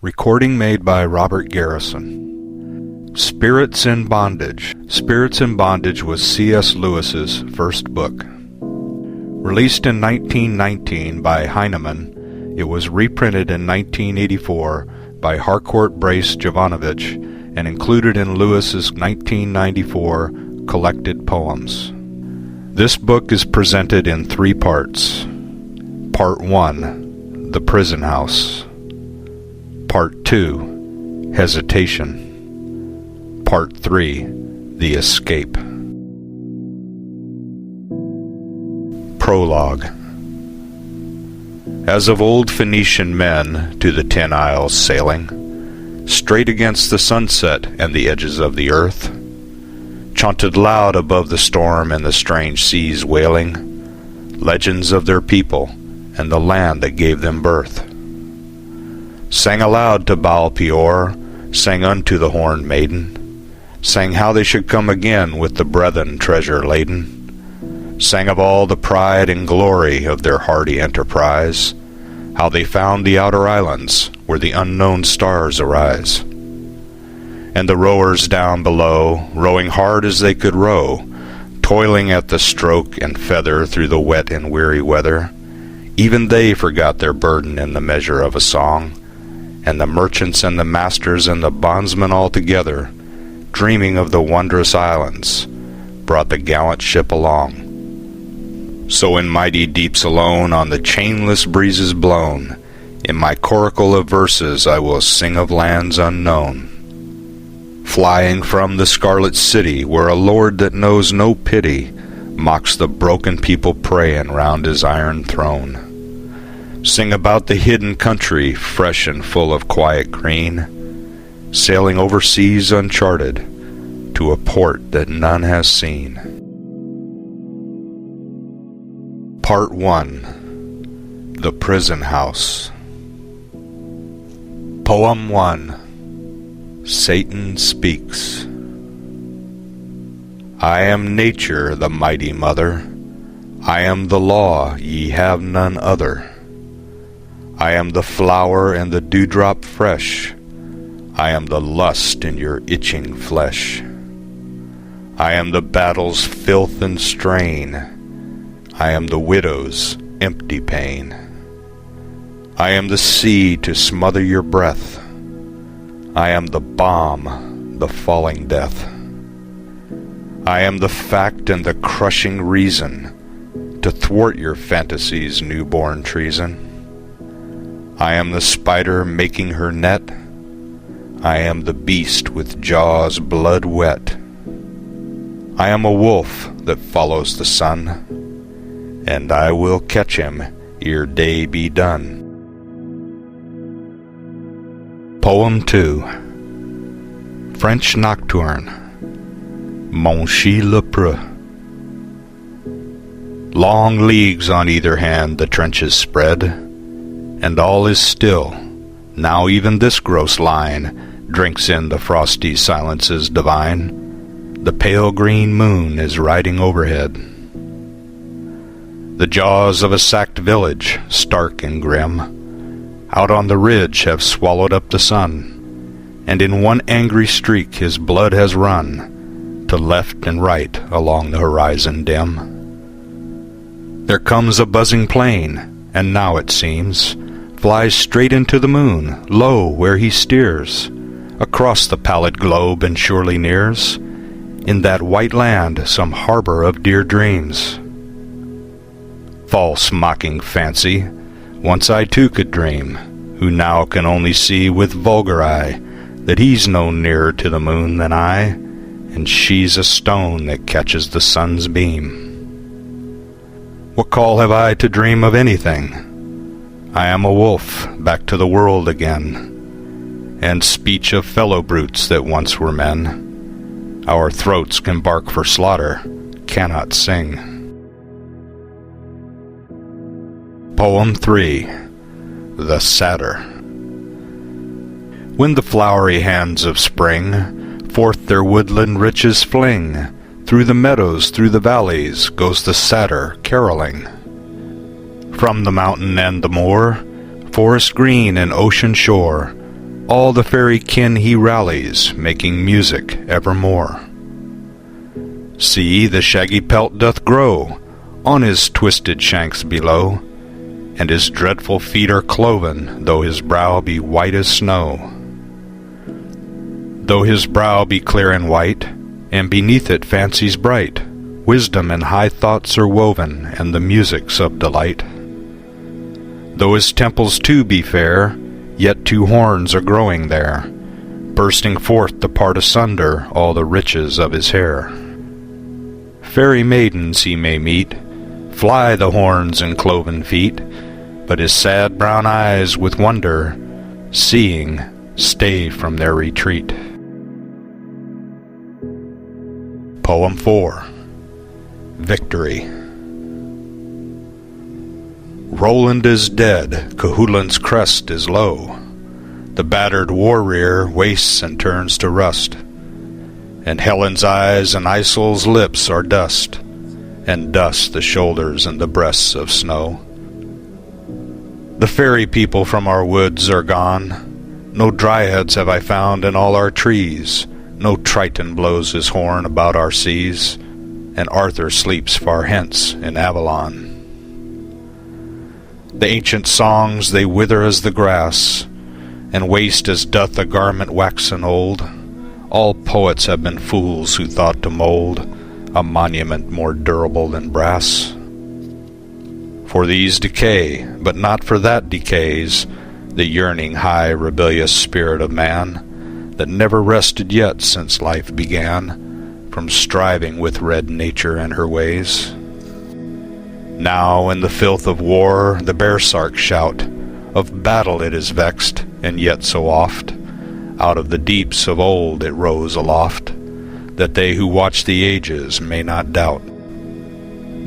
Recording made by Robert Garrison. Spirits in Bondage. Spirits in Bondage was C.S. Lewis's first book. Released in 1919 by Heinemann, it was reprinted in 1984 by Harcourt Brace Jovanovich and included in Lewis's 1994 Collected Poems. This book is presented in three parts. Part 1, The Prison House. Part 2, Hesitation. Part 3, The Escape. Prologue. As of old Phoenician men to the 10 isles sailing, straight against the sunset and the edges of the earth, chaunted loud above the storm and the strange seas wailing, legends of their people and the land that gave them birth. Sang aloud to Baal Peor, sang unto the horned maiden, sang how they should come again with the brethren treasure laden, sang of all the pride and glory of their hardy enterprise, how they found the outer islands where the unknown stars arise. And the rowers down below, rowing hard as they could row, toiling at the stroke and feather through the wet and weary weather, even they forgot their burden in the measure of a song, and the merchants and the masters and the bondsmen all together, dreaming of the wondrous islands, brought the gallant ship along. So in mighty deeps alone, on the chainless breezes blown, in my coracle of verses I will sing of lands unknown, flying from the scarlet city where a lord that knows no pity mocks the broken people praying round his iron throne. Sing about the hidden country, fresh and full of quiet green, sailing over seas uncharted to a port that none has seen. Part 1, The Prison House. Poem 1, Satan Speaks. I am nature, the mighty mother. I am the law, ye have none other. I am the flower and the dewdrop fresh. I am the lust in your itching flesh. I am the battle's filth and strain. I am the widow's empty pain. I am the sea to smother your breath. I am the bomb, the falling death. I am the fact and the crushing reason to thwart your fantasies' newborn treason. I am the spider making her net. I am the beast with jaws blood wet. I am a wolf that follows the sun, and I will catch him ere day be done. Poem 2, French Nocturne. Monchy le Preux. Long leagues on either hand the trenches spread, and all is still. Now even this gross line drinks in the frosty silences divine. The pale green moon is riding overhead. The jaws of a sacked village, stark and grim, out on the ridge have swallowed up the sun, and in one angry streak his blood has run to left and right along the horizon dim. There comes a buzzing plane, and now it seems flies straight into the moon, lo, where he steers, across the pallid globe and surely nears, in that white land some harbor of dear dreams. False mocking fancy, once I too could dream, who now can only see with vulgar eye that he's no nearer to the moon than I, and she's a stone that catches the sun's beam. What call have I to dream of anything? I am a wolf, back to the world again, and speech of fellow brutes that once were men. Our throats can bark for slaughter, cannot sing. Poem 3, The Satyr. When the flowery hands of spring forth their woodland riches fling, through the meadows, through the valleys, goes the satyr caroling. From the mountain and the moor, forest green and ocean shore, all the fairy kin he rallies, making music evermore. See, the shaggy pelt doth grow on his twisted shanks below, and his dreadful feet are cloven, though his brow be white as snow. Though his brow be clear and white, and beneath it fancies bright, wisdom and high thoughts are woven, and the music's of delight. Though his temples too be fair, yet two horns are growing there, bursting forth to part asunder all the riches of his hair. Fairy maidens he may meet, fly the horns and cloven feet, but his sad brown eyes with wonder, seeing, stay from their retreat. Poem 4. Victory. Roland is dead, Cuchulain's crest is low, the battered war-rear wastes and turns to rust, and Helen's eyes and Isol's lips are dust, and dust the shoulders and the breasts of snow. The fairy people from our woods are gone, no dryads have I found in all our trees, no Triton blows his horn about our seas, and Arthur sleeps far hence in Avalon. The ancient songs they wither as the grass, and waste as doth a garment waxen old. All poets have been fools who thought to mold a monument more durable than brass. For these decay, but not for that decays the yearning high rebellious spirit of man, that never rested yet since life began, from striving with red nature and her ways. Now in the filth of war the bearsark shout, of battle it is vexed, and yet so oft out of the deeps of old it rose aloft, that they who watch the ages may not doubt.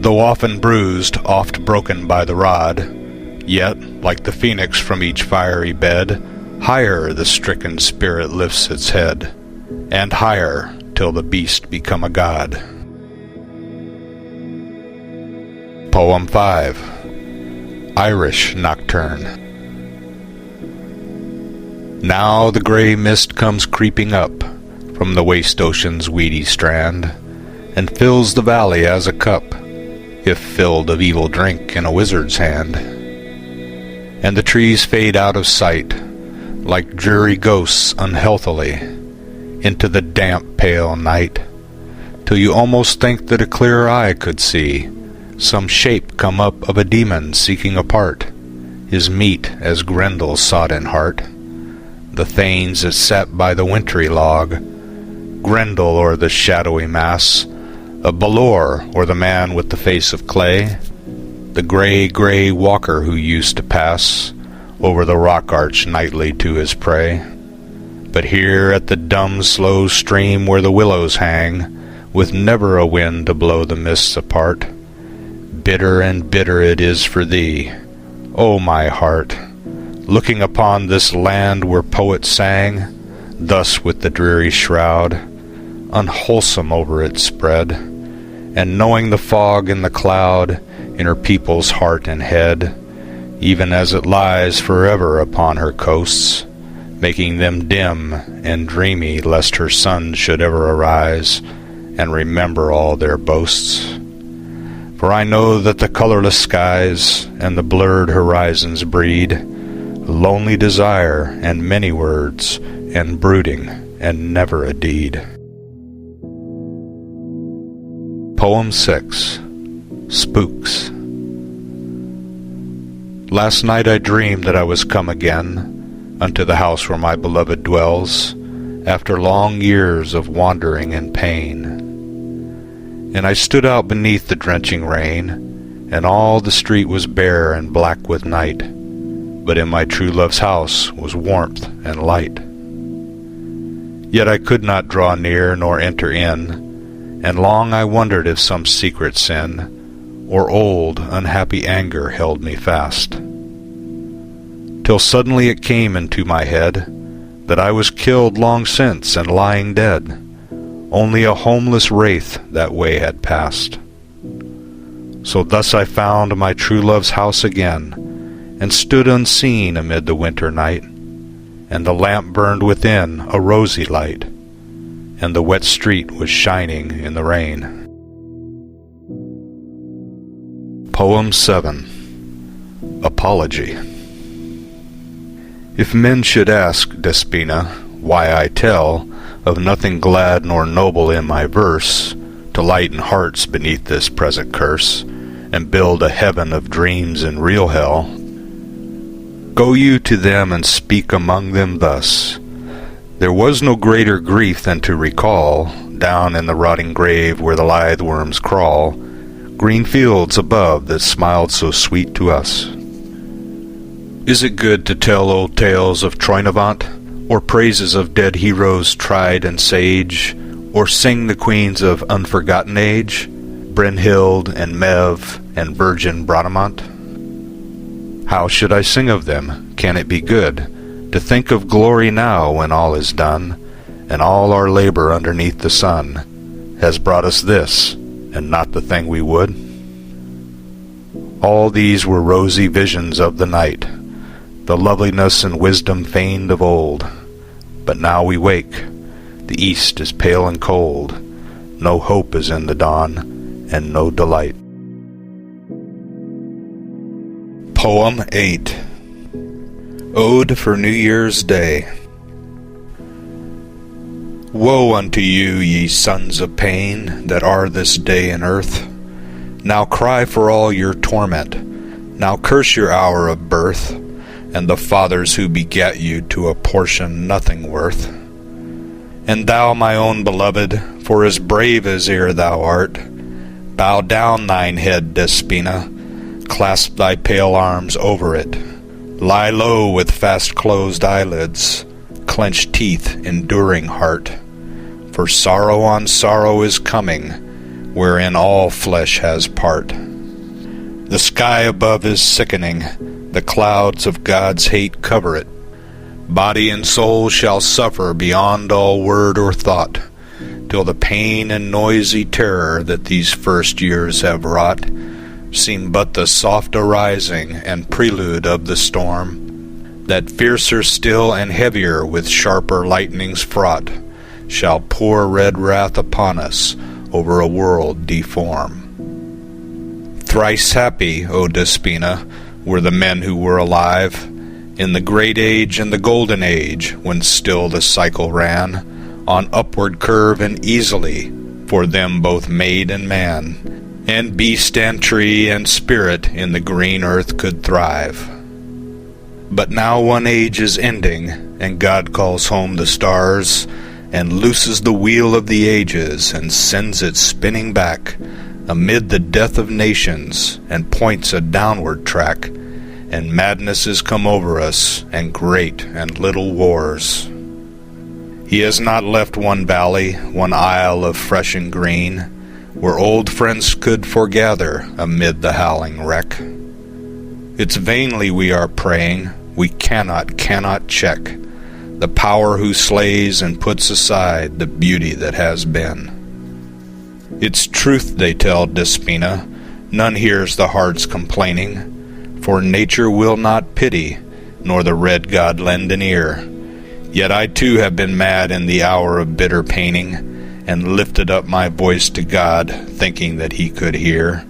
Though often bruised, oft broken by the rod, yet, like the phoenix from each fiery bed, higher the stricken spirit lifts its head, and higher till the beast become a god. Poem 5. Irish Nocturne. Now the grey mist comes creeping up from the waste ocean's weedy strand, and fills the valley as a cup, if filled of evil drink in a wizard's hand. And the trees fade out of sight, like dreary ghosts unhealthily, into the damp pale night, till you almost think that a clear eye could see some shape come up of a demon seeking apart his meat as Grendel sought in heart. The thanes that sat by the wintry log, Grendel or the shadowy mass of Balor, or the man with the face of clay, the grey walker who used to pass over the rock arch nightly to his prey. But here at the dumb slow stream where the willows hang, with never a wind to blow the mists apart, bitter and bitter it is for thee, O my heart, looking upon this land where poets sang, thus with the dreary shroud unwholesome over it spread, and knowing the fog and the cloud in her people's heart and head, even as it lies forever upon her coasts, making them dim and dreamy lest her sons should ever arise and remember all their boasts. For I know that the colorless skies and the blurred horizons breed lonely desire and many words and brooding and never a deed. Poem 6. Spooks. Last night I dreamed that I was come again unto the house where my beloved dwells, after long years of wandering and pain. And I stood out beneath the drenching rain, and all the street was bare and black with night, but in my true love's house was warmth and light. Yet I could not draw near nor enter in, and long I wondered if some secret sin or old unhappy anger held me fast. Till suddenly it came into my head that I was killed long since and lying dead, only a homeless wraith that way had passed. So thus I found my true love's house again, and stood unseen amid the winter night, and the lamp burned within a rosy light, and the wet street was shining in the rain. Poem 7. Apology. If men should ask, Despina, why I tell of nothing glad nor noble in my verse, to lighten hearts beneath this present curse, and build a heaven of dreams in real hell, go you to them and speak among them thus: there was no greater grief than to recall, down in the rotting grave where the lithe worms crawl, green fields above that smiled so sweet to us. Is it good to tell old tales of Troynovant, or praises of dead heroes tried and sage, or sing the queens of unforgotten age, Brynhild and Mev and Virgin Bradamant? How should I sing of them? Can it be good to think of glory now when all is done, and all our labor underneath the sun has brought us this, and not the thing we would? All these were rosy visions of the night, the loveliness and wisdom feigned of old. But now we wake, the east is pale and cold, no hope is in the dawn, and no delight. Poem 8. Ode for New Year's Day. Woe unto you, ye sons of pain, that are this day in earth! Now cry for all your torment, now curse your hour of birth, and the fathers who begat you to a portion nothing worth. And thou, my own beloved, for as brave as ere thou art, bow down thine head, Despina, clasp thy pale arms over it, lie low with fast-closed eyelids, clenched teeth, enduring heart, for sorrow on sorrow is coming, wherein all flesh has part. The sky above is sickening, the clouds of God's hate cover it. Body and soul shall suffer beyond all word or thought, till the pain and noisy terror that these first years have wrought seem but the soft arising and prelude of the storm, that fiercer still and heavier with sharper lightnings fraught shall pour red wrath upon us over a world deform. Thrice happy, O Despina, were the men who were alive in the great age and the golden age, when still the cycle ran on upward curve and easily for them both maid and man, and beast and tree and spirit in the green earth could thrive. But now one age is ending, and God calls home the stars, and looses the wheel of the ages, and sends it spinning back amid the death of nations, and points a downward track, and madness is come over us, and great and little wars. He has not left one valley, one isle of fresh and green, where old friends could foregather amid the howling wreck. It's vainly we are praying, we cannot check the power who slays and puts aside the beauty that has been. It's truth they tell, Despina, none hears the heart's complaining, for nature will not pity, nor the red god lend an ear. Yet I too have been mad in the hour of bitter paining, and lifted up my voice to God, thinking that he could hear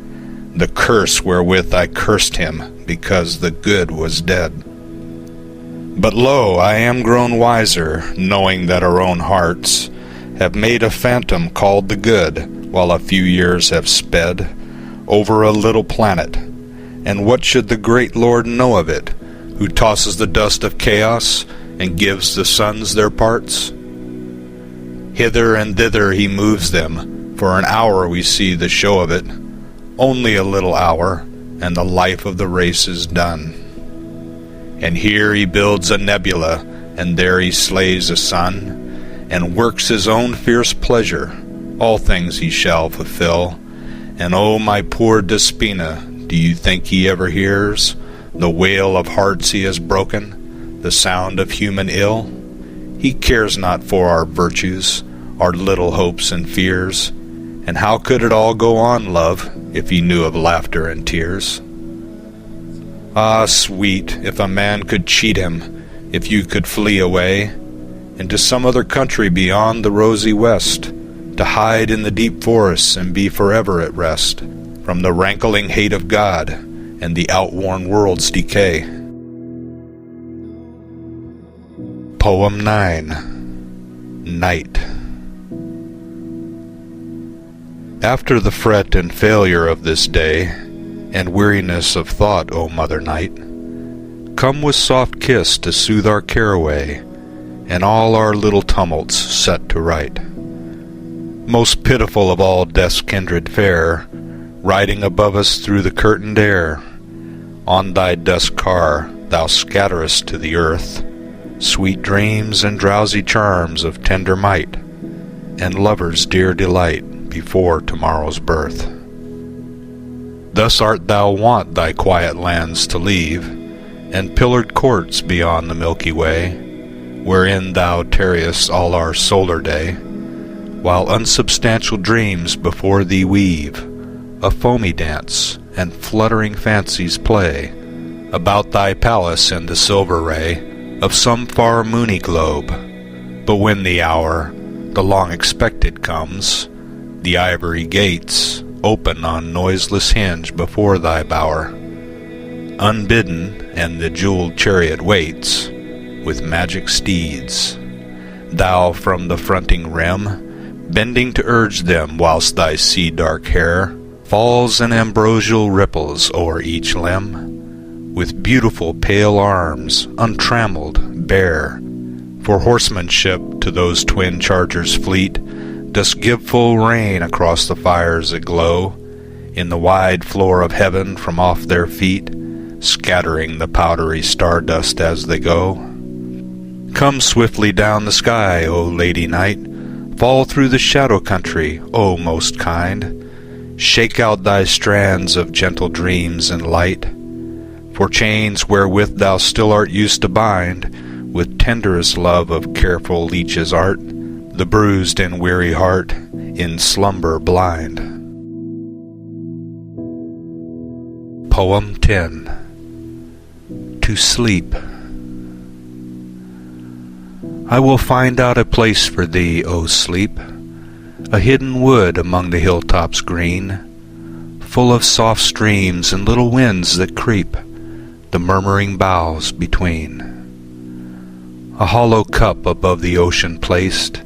the curse wherewith I cursed him, because the good was dead. But lo, I am grown wiser, knowing that our own hearts have made a phantom called the good, while a few years have sped over a little planet. And what should the great Lord know of it, who tosses the dust of chaos and gives the suns their parts? Hither and thither he moves them, for an hour we see the show of it, only a little hour, and the life of the race is done. And here he builds a nebula, and there he slays a sun, and works his own fierce pleasure, all things he shall fulfill. And oh, my poor Despina, do you think he ever hears the wail of hearts he has broken, the sound of human ill? He cares not for our virtues, our little hopes and fears. And how could it all go on, love, if he knew of laughter and tears? Ah, sweet, if a man could cheat him, if you could flee away into some other country beyond the rosy west, to hide in the deep forests and be forever at rest from the rankling hate of God and the outworn world's decay. Poem 9. Night. After the fret and failure of this day, and weariness of thought, O Mother Night, come with soft kiss to soothe our care away, and all our little tumults set to right. Most pitiful of all death's kindred fair, riding above us through the curtained air, on thy dust car thou scatterest to the earth sweet dreams and drowsy charms of tender might, and lovers' dear delight before tomorrow's birth. Thus art thou wont thy quiet lands to leave, and pillared courts beyond the Milky Way, wherein thou tarriest all our solar day, while unsubstantial dreams before thee weave a foamy dance, and fluttering fancies play about thy palace in the silver ray of some far moony globe. But when the hour, the long expected, comes, the ivory gates open on noiseless hinge before thy bower, unbidden, and the jeweled chariot waits with magic steeds. Thou from the fronting rim, bending to urge them, whilst thy sea-dark hair falls in ambrosial ripples o'er each limb, with beautiful pale arms, untrammeled, bare, for horsemanship to those twin chargers fleet, dost give full rein across the fires aglow in the wide floor of heaven from off their feet, scattering the powdery stardust as they go. Come swiftly down the sky, O Lady Night, fall through the shadow country, O most kind, shake out thy strands of gentle dreams and light, for chains wherewith thou still art used to bind, with tenderest love of careful leeches art, the bruised and weary heart in slumber blind. Poem 10. To Sleep. I will find out a place for thee, O sleep, a hidden wood among the hilltops green, full of soft streams and little winds that creep the murmuring boughs between. A hollow cup above the ocean placed,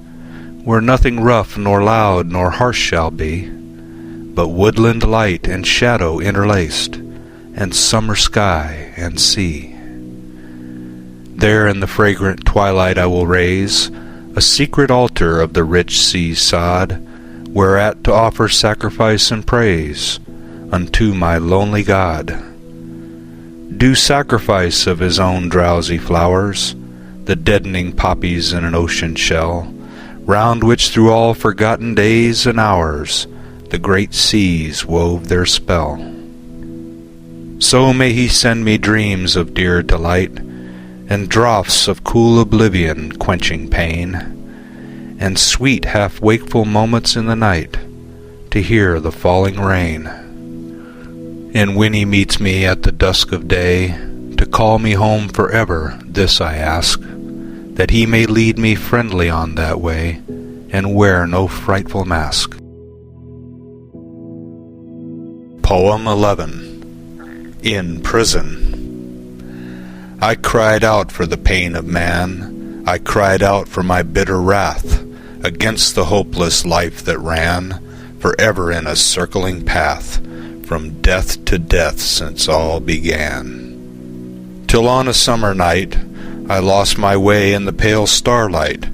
where nothing rough nor loud nor harsh shall be, but woodland light and shadow interlaced, and summer sky and sea. There in the fragrant twilight I will raise a secret altar of the rich sea sod, whereat to offer sacrifice and praise unto my lonely God. Due sacrifice of his own drowsy flowers, the deadening poppies in an ocean shell, round which through all forgotten days and hours the great seas wove their spell. So may he send me dreams of dear delight, and draughts of cool oblivion quenching pain, and sweet half-wakeful moments in the night to hear the falling rain. And when he meets me at the dusk of day, to call me home forever, this I ask, that he may lead me friendly on that way, and wear no frightful mask. Poem 11. In Prison. I cried out for the pain of man, I cried out for my bitter wrath, against the hopeless life that ran forever in a circling path, from death to death since all began. Till on a summer night I lost my way in the pale starlight,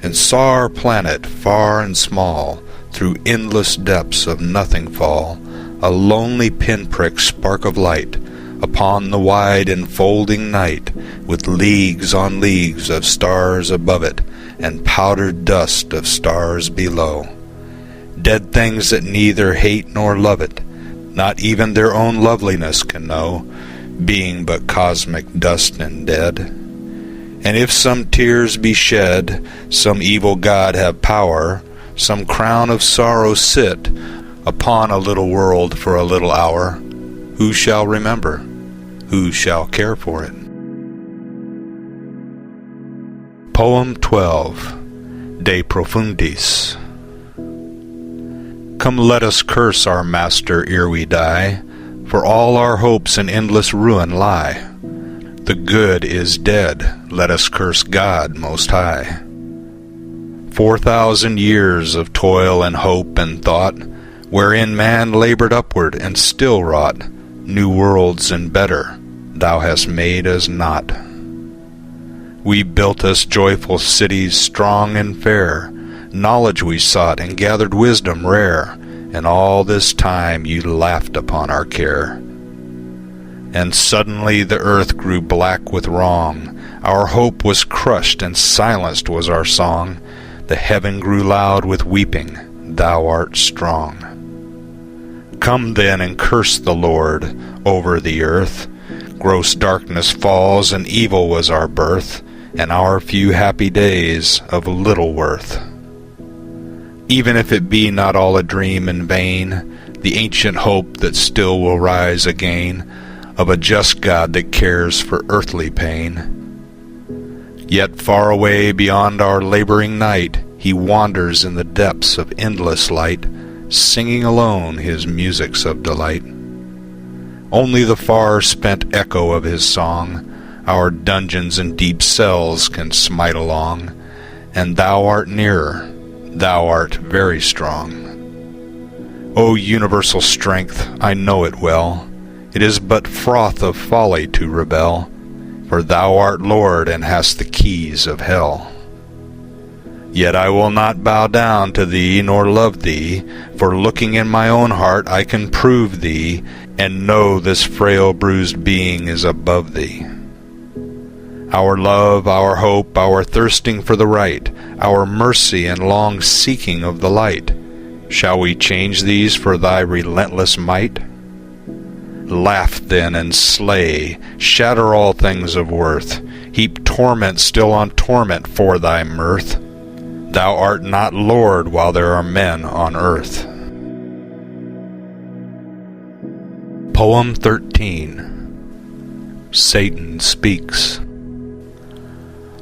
and saw our planet far and small, through endless depths of nothing fall, a lonely pinprick spark of light upon the wide enfolding night, with leagues on leagues of stars above it, and powdered dust of stars below. Dead things that neither hate nor love it, not even their own loveliness can know, being but cosmic dust and dead. And if some tears be shed, some evil god have power, some crown of sorrow sit upon a little world for a little hour, who shall remember? Who shall care for it? Poem 12, De Profundis. Come, let us curse our master ere we die, for all our hopes in endless ruin lie. The good is dead, let us curse God Most High. 4,000 years of toil and hope and thought, wherein man labored upward and still wrought new worlds and better, thou hast made us not. We built us joyful cities strong and fair, knowledge we sought and gathered wisdom rare, and all this time you laughed upon our care. And suddenly the earth grew black with wrong, our hope was crushed and silenced was our song. The heaven grew loud with weeping, thou art strong. Come then and curse the Lord over the earth. Gross darkness falls and evil was our birth, and our few happy days of little worth. Even if it be not all a dream and vain, the ancient hope that still will rise again, of a just God that cares for earthly pain. Yet far away beyond our laboring night, he wanders in the depths of endless light, singing alone his musics of delight. Only the far spent echo of his song our dungeons and deep cells can smite along, and thou art nearer, thou art very strong. O universal strength, I know it well, it is but froth of folly to rebel, for thou art Lord and hast the keys of hell. Yet I will not bow down to thee nor love thee, for looking in my own heart I can prove thee, and know this frail bruised being is above thee. Our love, our hope, our thirsting for the right, our mercy and long seeking of the light, shall we change these for thy relentless might? Laugh then and slay, shatter all things of worth, heap torment still on torment for thy mirth. Thou art not Lord while there are men on earth. Poem 13, Satan Speaks.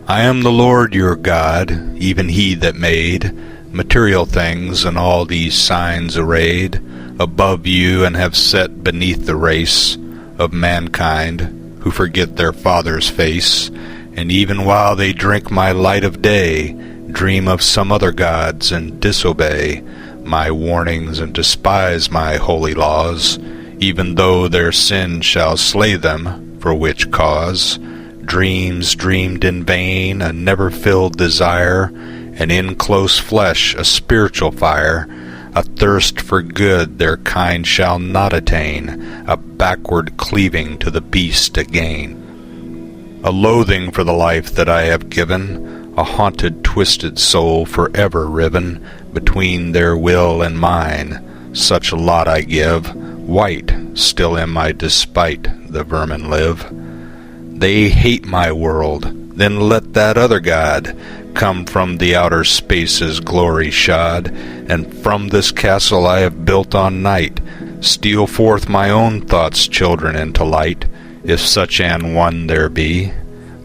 I am the Lord your God, even he that made material things and all these signs arrayed above you, and have set beneath the race of mankind who forget their Father's face, and even while they drink my light of day, dream of some other gods and disobey my warnings and despise my holy laws, even though their sin shall slay them, for which cause dreams dreamed in vain, a never-filled desire, and in close flesh a spiritual fire, a thirst for good their kind shall not attain, a backward cleaving to the beast again, a loathing for the life that I have given, a haunted twisted soul forever riven between their will and mine. Such lot I give, white still in my despite the vermin live. They hate my world, then let that other God come from the outer spaces glory shod, and from this castle I have built on night steal forth my own thoughts' children into light, if such an one there be.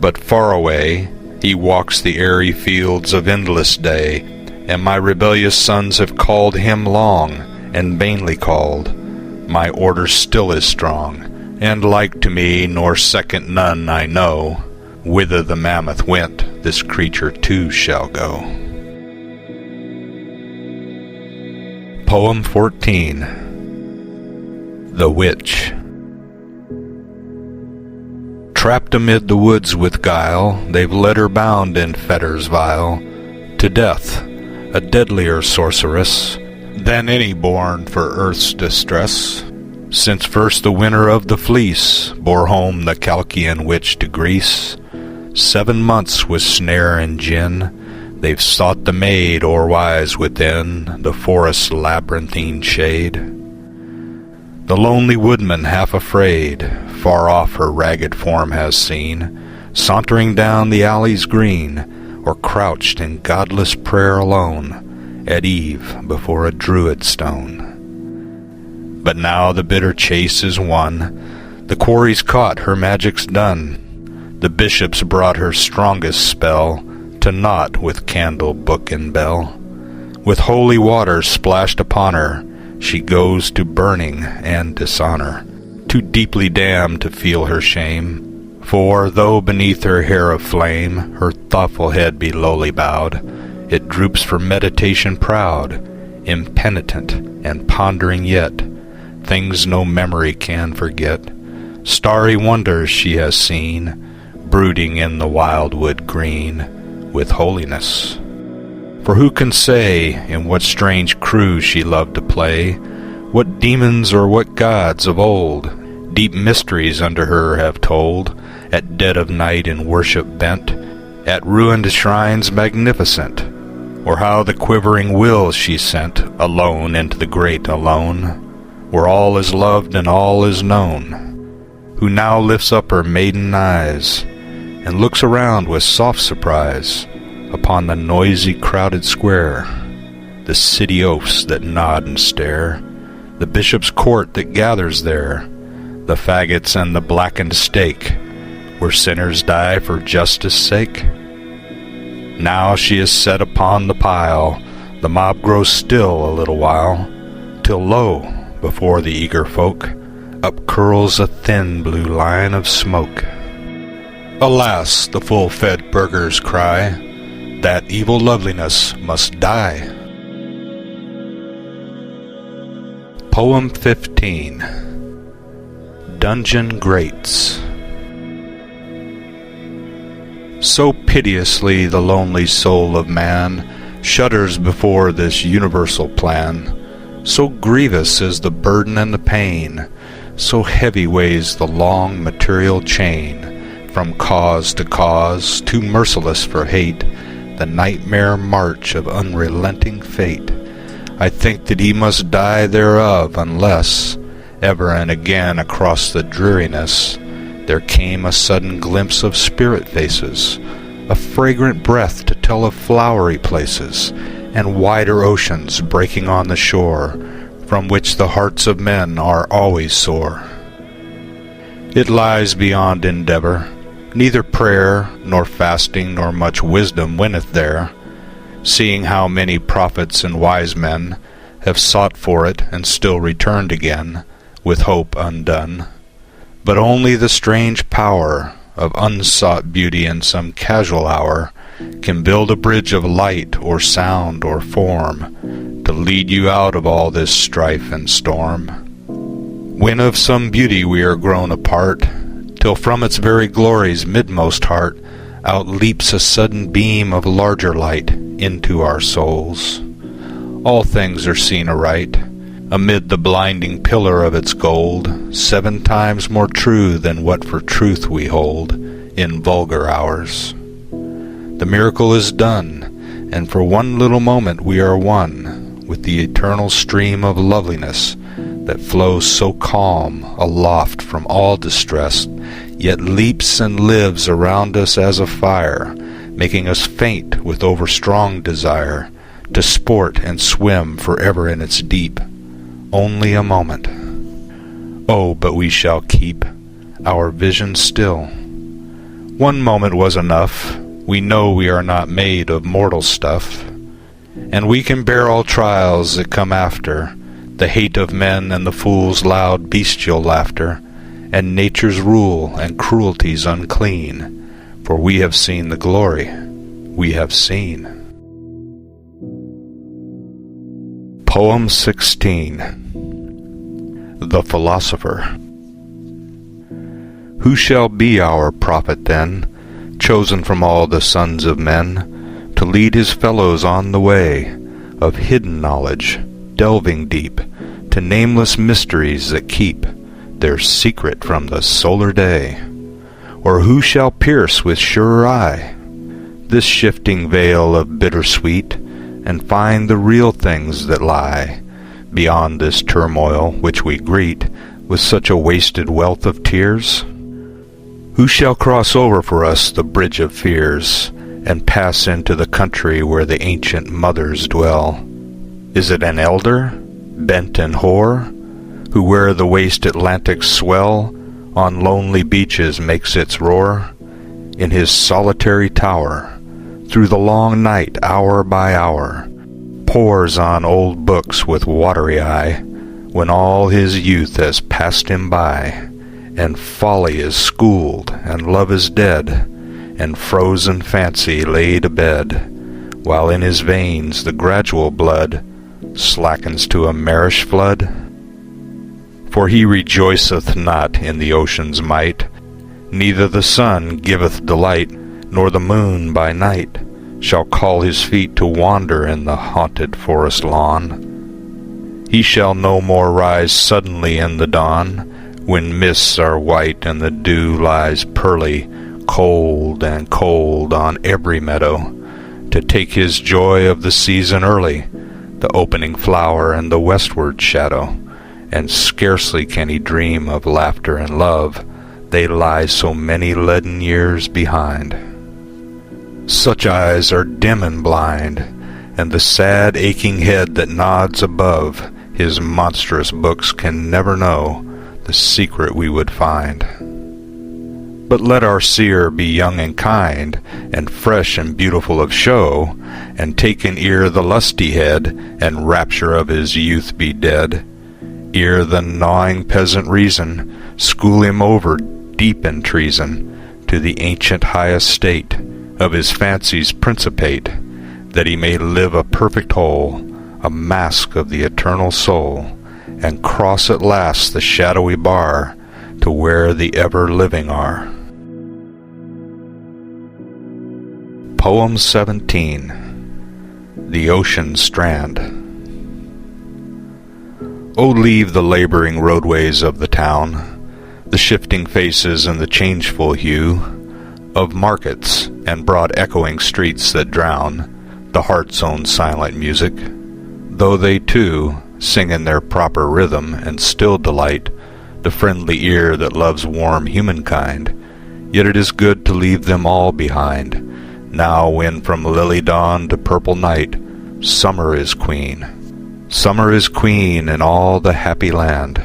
But far away he walks the airy fields of endless day, and my rebellious sons have called him long, and vainly called. My order still is strong, and like to me nor second none I know. Whither the mammoth went, this creature too shall go. Poem 14, The Witch. Trapped amid the woods with guile, they've led her bound in fetters vile to death, a deadlier sorceress than any born for earth's distress, since first the winner of the fleece bore home the Chalcian witch to Greece. 7 months with snare and gin they've sought the maid o'erwise within the forest's labyrinthine shade. The lonely woodman, half afraid, far off her ragged form has seen, sauntering down the alleys green, or crouched in godless prayer alone at eve before a druid stone. But now the bitter chase is won, the quarry's caught, her magic's done. The bishops brought her strongest spell to naught with candle, book, and bell. With holy water splashed upon her, she goes to burning and dishonor, too deeply damned to feel her shame. For, though beneath her hair of flame her thoughtful head be lowly bowed, it droops for meditation proud, impenitent and pondering yet, things no memory can forget. Starry wonders she has seen, brooding in the wildwood green, with holiness. For who can say in what strange crew she loved to play, what demons or what gods of old deep mysteries unto her have told, at dead of night in worship bent, at ruined shrines magnificent, or how the quivering will she sent alone into the great alone, where all is loved and all is known, who now lifts up her maiden eyes, and looks around with soft surprise upon the noisy crowded square, the city oafs that nod and stare, the bishop's court that gathers there, the faggots and the blackened stake, where sinners die for justice' sake. Now she is set upon the pile, the mob grows still a little while, till lo, before the eager folk, up curls a thin blue line of smoke. Alas, the full-fed burghers cry, that evil loveliness must die. Poem 15. Dungeon Grates. So piteously the lonely soul of man shudders before this universal plan. So grievous is the burden and the pain, so heavy weighs the long material chain, from cause to cause, too merciless for hate, the nightmare march of unrelenting fate. I think that he must die thereof, unless ever and again across the dreariness there came a sudden glimpse of spirit faces, a fragrant breath to tell of flowery places, and wider oceans breaking on the shore, from which the hearts of men are always sore. It lies beyond endeavor, neither prayer, nor fasting, nor much wisdom winneth there, seeing how many prophets and wise men have sought for it and still returned again, with hope undone. But only the strange power of unsought beauty in some casual hour can build a bridge of light or sound or form to lead you out of all this strife and storm. When of some beauty we are grown apart, till from its very glory's midmost heart outleaps a sudden beam of larger light into our souls. All things are seen aright, amid the blinding pillar of its gold, 7 times more true than what for truth we hold in vulgar hours. The miracle is done, and for one little moment we are one with the eternal stream of loveliness that flows so calm aloft from all distress, yet leaps and lives around us as a fire, making us faint with overstrong desire to sport and swim forever in its deep. Only a moment. Oh, but we shall keep our vision still. One moment was enough. We know we are not made of mortal stuff, and we can bear all trials that come after, the hate of men and the fool's loud bestial laughter, and nature's rule and cruelties unclean, for we have seen the glory we have seen. Poem 16. The Philosopher. Who shall be our prophet then, chosen from all the sons of men, to lead his fellows on the way of hidden knowledge, delving deep to nameless mysteries that keep their secret from the solar day? Or who shall pierce with surer eye this shifting veil of bittersweet, and find the real things that lie beyond this turmoil which we greet with such a wasted wealth of tears? Who shall cross over for us the bridge of fears, and pass into the country where the ancient mothers dwell? Is it an elder, bent and hoar, who where the waste Atlantic's swell on lonely beaches makes its roar, in his solitary tower through the long night, hour by hour, pores on old books with watery eye, when all his youth has passed him by, and folly is schooled, and love is dead, and frozen fancy laid abed, while in his veins the gradual blood slackens to a marish flood? For he rejoiceth not in the ocean's might, neither the sun giveth delight, nor the moon by night shall call his feet to wander in the haunted forest lawn. He shall no more rise suddenly in the dawn, when mists are white and the dew lies pearly, cold and cold on every meadow, to take his joy of the season early, the opening flower and the westward shadow, and scarcely can he dream of laughter and love, they lie so many leaden years behind. Such eyes are dim and blind, and the sad aching head that nods above his monstrous books can never know the secret we would find. But let our seer be young and kind, and fresh and beautiful of show, and take in ear the lusty head, and rapture of his youth be dead, ere the gnawing peasant reason school him over deep in treason to the ancient high estate of his fancy's principate, that he may live a perfect whole, a mask of the eternal soul, and cross at last the shadowy bar to where the ever-living are. Poem 17. The Ocean Strand. O leave the laboring roadways of the town, the shifting faces and the changeful hue of markets and broad echoing streets that drown the heart's own silent music, though they too sing in their proper rhythm and still delight the friendly ear that loves warm humankind, yet it is good to leave them all behind, now when from lily dawn to purple night summer is queen. Summer is queen in all the happy land.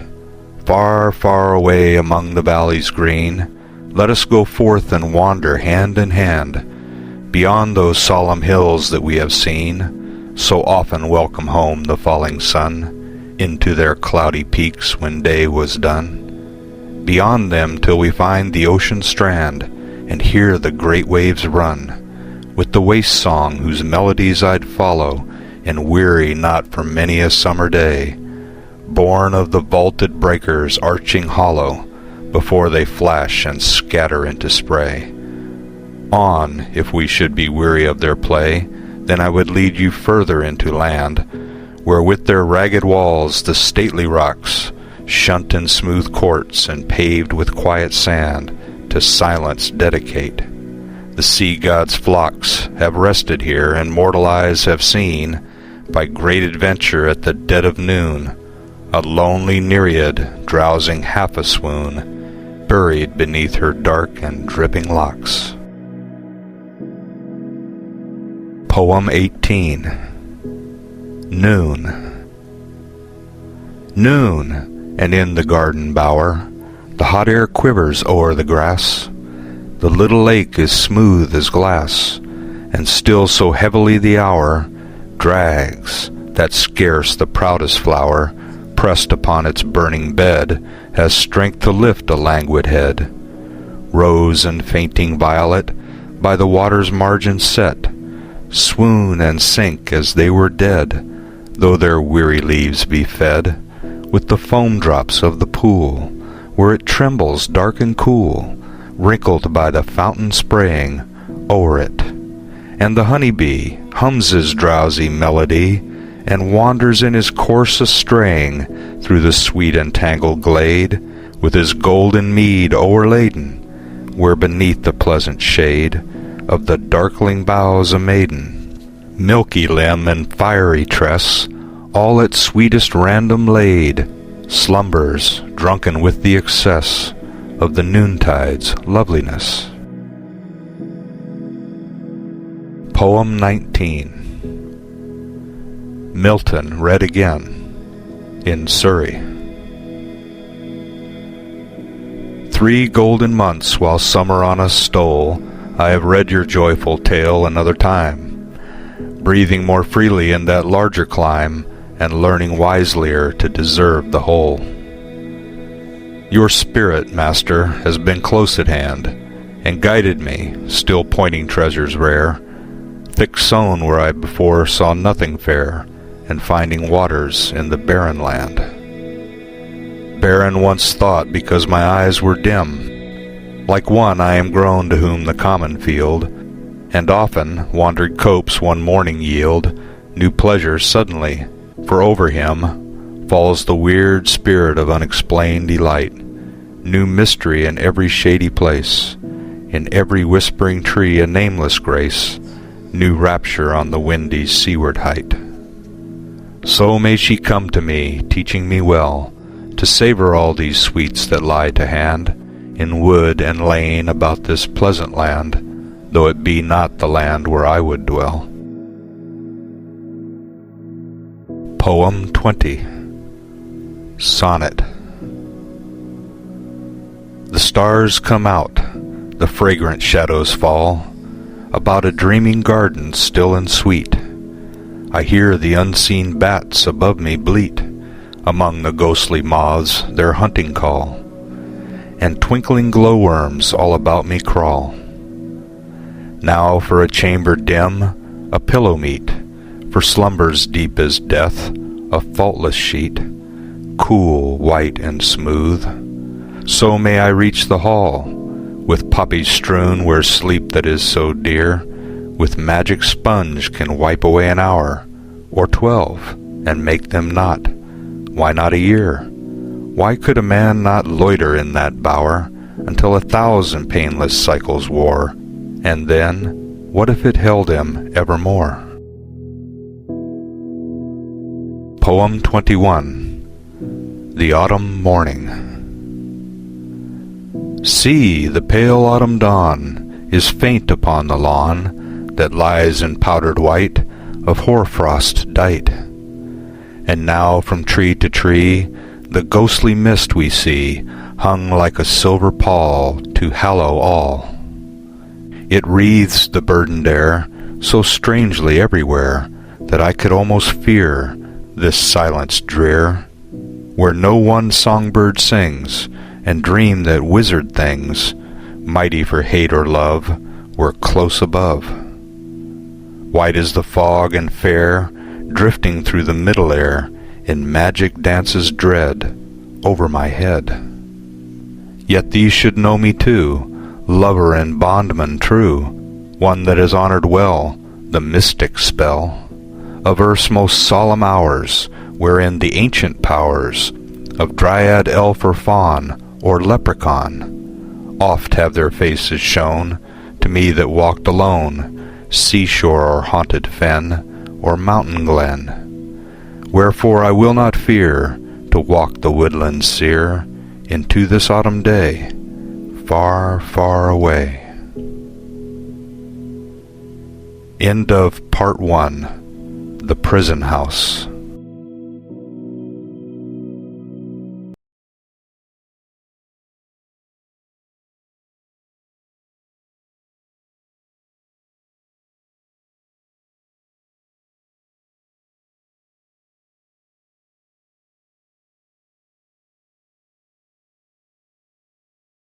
Far, far away among the valleys green, let us go forth and wander hand in hand, beyond those solemn hills that we have seen so often welcome home the falling sun into their cloudy peaks when day was done. Beyond them till we find the ocean strand and hear the great waves run, with the waste song whose melodies I'd follow and weary not for many a summer day, born of the vaulted breakers arching hollow before they flash and scatter into spray. On, if we should be weary of their play, then I would lead you further into land, where with their ragged walls the stately rocks, shunt in smooth courts and paved with quiet sand, to silence dedicate. The sea god's flocks have rested here, and mortal eyes have seen, by great adventure at the dead of noon, a lonely nereid drowsing half a swoon, buried beneath her dark and dripping locks. Poem 18. Noon. Noon, and in the garden bower the hot air quivers o'er the grass, the little lake is smooth as glass, and still so heavily the hour drags, that scarce the proudest flower, pressed upon its burning bed, has strength to lift a languid head. Rose and fainting violet, by the water's margin set, swoon and sink as they were dead, though their weary leaves be fed with the foam drops of the pool, where it trembles dark and cool, wrinkled by the fountain spraying o'er it. And the honey-bee hums his drowsy melody, and wanders in his course a-straying through the sweet and tangled glade, with his golden mead o'erladen, where beneath the pleasant shade of the darkling boughs a maiden, milky limb and fiery tress, all at sweetest random laid, slumbers drunken with the excess of the noontide's loveliness. Poem 19. Milton read again, in Surrey. 3 golden months while summer on us stole, I have read your joyful tale another time, breathing more freely in that larger clime, and learning wiselier to deserve the whole. Your spirit, Master, has been close at hand, and guided me, still pointing treasures rare, thick sown where I before saw nothing fair, and finding waters in the barren land. Barren once thought because my eyes were dim, like one I am grown to whom the common field, and often wandered copse one morning yield new pleasures suddenly, for over him falls the weird spirit of unexplained delight, new mystery in every shady place, in every whispering tree a nameless grace, new rapture on the windy seaward height. So may she come to me, teaching me well to savor all these sweets that lie to hand, in wood and lane about this pleasant land, though it be not the land where I would dwell. Poem 20. Sonnet. The stars come out, the fragrant shadows fall about a dreaming garden still and sweet. I hear the unseen bats above me bleat, among the ghostly moths their hunting call, and twinkling glowworms all about me crawl. Now for a chamber dim, a pillow meet, for slumbers deep as death, a faultless sheet, cool, white, and smooth. So may I reach the hall, with poppies strewn where sleep that is so dear, with magic sponge can wipe away an hour, or 12, and make them not. Why not a year? Why could a man not loiter in that bower until 1,000 painless cycles wore? And then, what if it held him evermore? Poem 21. The Autumn Morning. See, the pale autumn dawn is faint upon the lawn that lies in powdered white of hoarfrost dight. And now from tree to tree the ghostly mist we see hung like a silver pall to hallow all. It wreathes the burdened air so strangely everywhere that I could almost fear this silence drear, where no one songbird sings, and dream that wizard things, mighty for hate or love, were close above. White as the fog and fair, drifting through the middle air, in magic dances dread over my head. Yet these should know me too, lover and bondman true, one that has honored well the mystic spell of earth's most solemn hours, wherein the ancient powers of dryad, elf, or faun, or leprechaun oft have their faces shown to me that walked alone, seashore or haunted fen, or mountain glen. Wherefore I will not fear to walk the woodland sere into this autumn day, far, far away. End of Part 1. The Prison House.